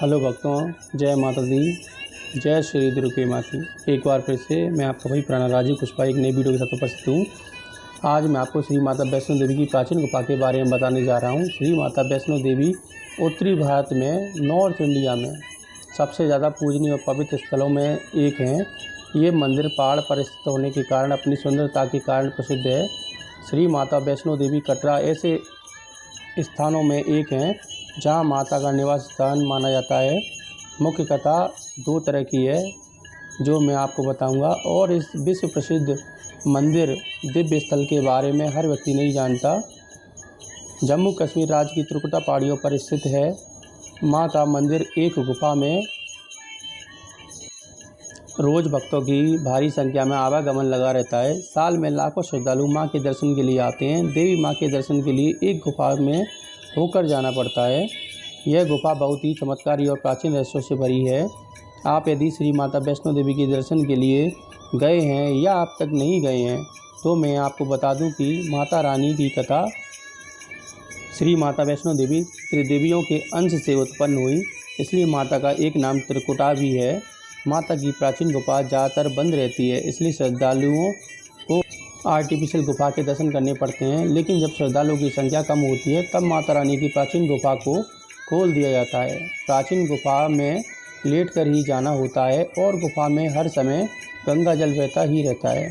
Hello भक्तों, जय माता दी, जय श्री दुर्गे माँ की। एक बार फिर से मैं आपका वही पुराना राजीव कुशवाहा एक नई वीडियो के साथ उपस्थित हूँ। आज मैं आपको श्री माता वैष्णो देवी की प्राचीन गुफा के बारे में बताने जा रहा हूँ। श्री माता वैष्णो देवी उत्तरी भारत में नॉर्थ इंडिया में सबसे ज़्यादा पूजनीय और पवित्र स्थलों में एक हैं। ये मंदिर पहाड़ पर स्थित होने के कारण अपनी सुंदरता के कारण प्रसिद्ध है। श्री माता वैष्णो देवी कटरा ऐसे स्थानों में एक हैं जहां माता का निवास स्थान माना जाता है। मुख्य कथा दो तरह की है जो मैं आपको बताऊंगा, और इस विश्व प्रसिद्ध मंदिर दिव्य स्थल के बारे में हर व्यक्ति नहीं जानता। जम्मू कश्मीर राज्य की त्रिकुटा पहाड़ियों पर स्थित है। माँ का मंदिर एक गुफा में रोज भक्तों की भारी संख्या में आवागमन लगा रहता है। साल में लाखों श्रद्धालु माँ के दर्शन के लिए आते हैं। देवी माँ के दर्शन के लिए एक गुफा में होकर जाना पड़ता है। यह गुफा बहुत ही चमत्कारी और प्राचीन रहस्यों से भरी है। आप यदि श्री माता वैष्णो देवी के दर्शन के लिए गए हैं या अब तक नहीं गए हैं तो मैं आपको बता दूं कि माता रानी की कथा श्री माता वैष्णो देवी त्रिदेवियों के अंश से उत्पन्न हुई, इसलिए माता का एक नाम त्रिकुटा भी है। माता की प्राचीन गुफा ज़्यादातर बंद रहती है, इसलिए श्रद्धालुओं को आर्टिफिशियल गुफा के दर्शन करने पड़ते हैं। लेकिन जब श्रद्धालुओं की संख्या कम होती है तब माता रानी की प्राचीन गुफा को खोल दिया जाता है। प्राचीन गुफा में लेटकर ही जाना होता है और गुफा में हर समय गंगा जल बहता ही रहता है।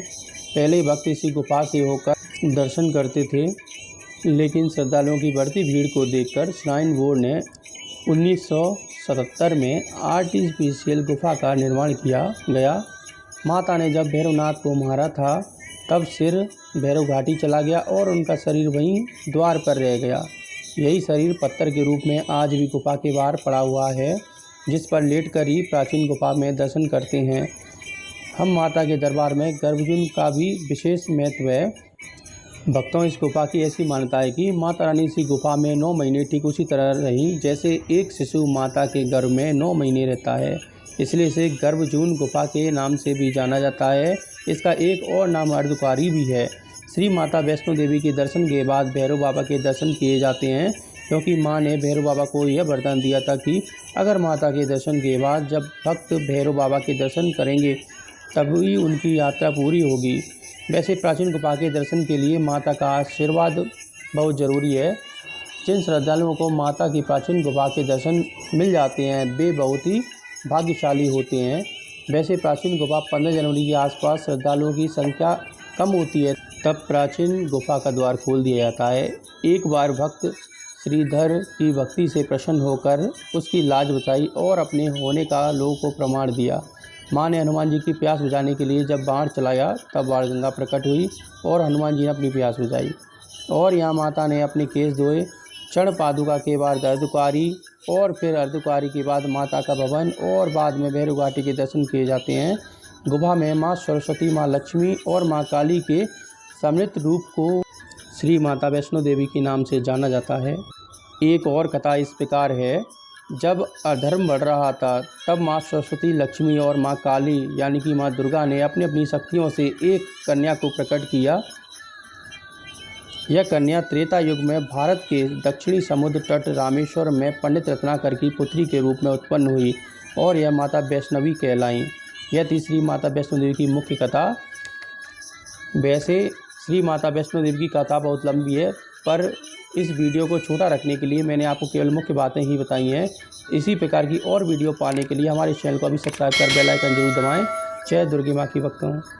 पहले भक्त इसी गुफा से होकर दर्शन करते थे, लेकिन श्रद्धालुओं की बढ़ती भीड़ को देखकर श्राइन बोर्ड ने 1977 में आर्टिफिशियल गुफा का निर्माण किया गया। माता ने जब भैरवनाथ को मारा था तब सिर भैरव घाटी चला गया और उनका शरीर वहीं द्वार पर रह गया। यही शरीर पत्थर के रूप में आज भी गुफा के बाहर पड़ा हुआ है, जिस पर लेटकर ही प्राचीन गुफा में दर्शन करते हैं। हम माता के दरबार में गर्भजून का भी विशेष महत्व है। भक्तों, इस गुफा की ऐसी मान्यता है कि माता रानी इसी गुफा में 9 महीने ठीक उसी तरह रहीं जैसे एक शिशु माता के गर्भ में 9 महीने रहता है, इसलिए इसे गर्भजून गुफा के नाम से भी जाना जाता है। इसका एक और नाम अर्धकुंवारी भी है। श्री माता वैष्णो देवी के दर्शन के बाद भैरव बाबा के दर्शन किए जाते हैं, क्योंकि माँ ने भैरव बाबा को यह वरदान दिया था कि अगर माता के दर्शन के बाद जब भक्त भैरव बाबा के दर्शन करेंगे तभी उनकी यात्रा पूरी होगी। वैसे प्राचीन गुफा के दर्शन के लिए माता का आशीर्वाद बहुत ज़रूरी है। जिन श्रद्धालुओं को माता की प्राचीन गुफा के दर्शन मिल जाते हैं वे बहुत ही भाग्यशाली होते हैं। वैसे प्राचीन गुफा 15 जनवरी के आसपास श्रद्धालुओं की संख्या कम होती है, तब प्राचीन गुफा का द्वार खोल दिया जाता है। एक बार भक्त श्रीधर की भक्ति से प्रसन्न होकर उसकी लाज बचाई और अपने होने का लोगों को प्रमाण दिया। माँ ने हनुमान जी की प्यास बुझाने के लिए जब बाण चलाया तब बाणगंगा प्रकट हुई और हनुमान जी ने अपनी प्यास बुझाई। और यहाँ माता ने अपने केस धोए। चरण पादुका के बाद अर्धकुंवारी और फिर अर्धकुंवारी के बाद माता का भवन और बाद में भैरव घाटी के दर्शन किए जाते हैं। गुफा में माँ सरस्वती, माँ लक्ष्मी और माँ काली के सम्मिलित रूप को श्री माता वैष्णो देवी के नाम से जाना जाता है। एक और कथा इस प्रकार है, जब अधर्म बढ़ रहा था तब माँ सरस्वती, लक्ष्मी और माँ काली यानी कि माँ दुर्गा ने अपनी अपनी शक्तियों से एक कन्या को प्रकट किया। यह कन्या त्रेता युग में भारत के दक्षिणी समुद्र तट रामेश्वर में पंडित रत्नाकर की पुत्री के रूप में उत्पन्न हुई और यह माता वैष्णवी कहलाई। यह थी श्री माता वैष्णो देवी की मुख्य कथा। वैसे श्री माता वैष्णो देवी की कथा बहुत लंबी है, पर इस वीडियो को छोटा रखने के लिए मैंने आपको केवल मुख्य बातें ही बताई हैं। इसी प्रकार की और वीडियो पाने के लिए हमारे चैनल को अभी सब्सक्राइब कर बेल आइकन जरूर दबाएं। जय दुर्गे माँ की भक्तों।